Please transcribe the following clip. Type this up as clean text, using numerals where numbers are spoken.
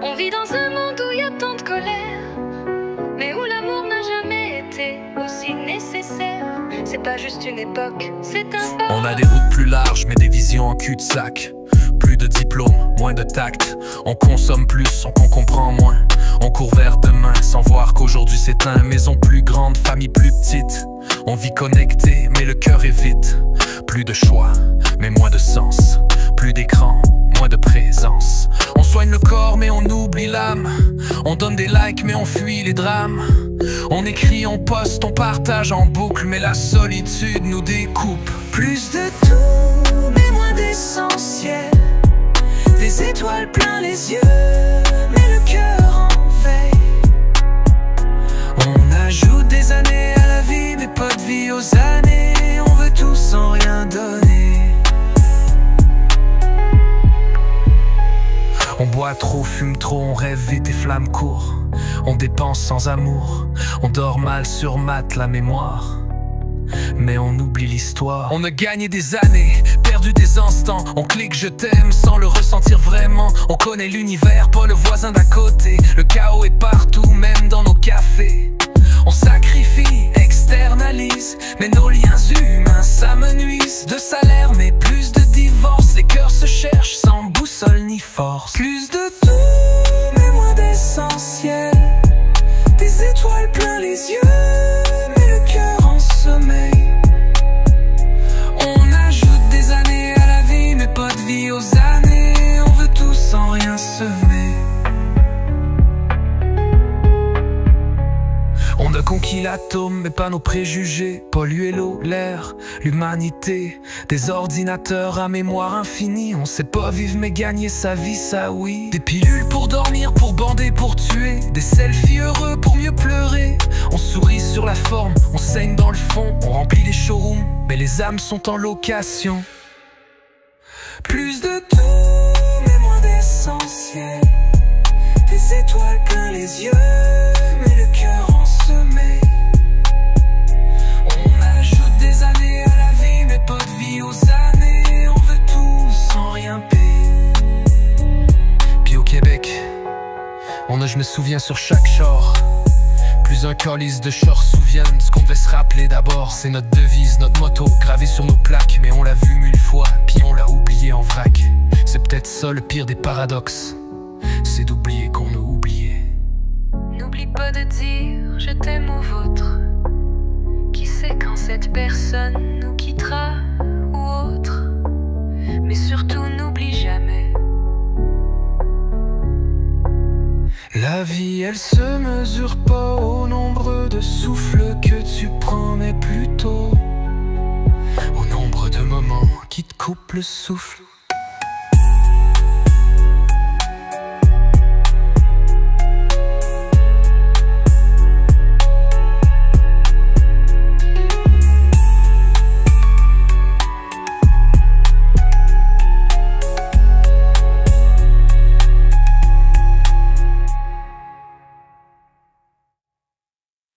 On vit dans un monde où il y a tant de colère, mais où l'amour n'a jamais été aussi nécessaire. C'est pas juste une époque, c'est un pas. On a des routes plus larges, mais des visions en cul-de-sac. Plus de diplômes, moins de tact. On consomme plus, on comprend moins. On court vers demain sans voir qu'aujourd'hui s'éteint. Maison plus grande, famille plus petite. On vit connecté, mais le cœur est vide. Plus de choix, mais moins de sens. Plus d'écran, moins de présence. On soigne le corps, mais on oublie l'âme. On donne des likes, mais on fuit les drames. On écrit, on poste, on partage en boucle, mais la solitude nous découpe. Plus de tout, mais moins d'essentiel. Des étoiles plein les yeux, mais le cœur en veille. On ajoute des années à la vie, mais pas de vie aux années. On veut tout sans rien donner. On boit trop, fume trop, on rêve vite et flamme court. On dépense sans amour, on dort mal sur la mémoire. Mais on oublie l'histoire. On a gagné des années, perdu des instants. On clique je t'aime sans le ressentir vraiment. On connaît l'univers, pas le voisin d'à côté. Le chaos est partout, même dans nos cafés. On sacrifie, externalise, mais nos liens humains s'amenuisent. De salaire mais plus de divorce. Les cœurs se cherchent sans boussole ni force. Plus de tout, mais moins d'essentiel. Des étoiles plein les yeux, mais le cœur en sommeil. On ajoute des années à la vie, mais pas de vie aux années. On veut tout sans rien semer. On a conquis l'atome, mais pas nos préjugés. Polluer l'eau, l'air, l'humanité. Des ordinateurs à mémoire infinie. On sait pas vivre mais gagner sa vie, ça oui. Des pilules pour dormir, pour bander, pour tuer. Des selfies heureux pour mieux pleurer. On sourit sur la forme, on saigne dans le fond. On remplit les showrooms, mais les âmes sont en location. Plus de tout, mais moins d'essentiel. Des étoiles plein les yeux, mais le cœur en sommeil. On ajoute des années à la vie, mais pas de vie aux années. On veut tout sans rien payer. Puis au Québec, on a je me souviens sur chaque shore. Plus un calice de shore souviennent ce qu'on devait se rappeler d'abord. C'est notre devise, notre motto, gravé sur nos plaques. Mais on l'a vu mille fois, puis on l'a oublié en vrac. C'est peut-être ça le pire des paradoxes, c'est d'oublier qu'on a oublié. N'oublie pas de dire je t'aime au vôtre. Qui sait quand cette personne nous quittera ou autre. Mais surtout n'oublie jamais. La vie elle se mesure pas au nombre de souffles que tu prends, mais plutôt Au nombre de moments qui te coupent le souffle.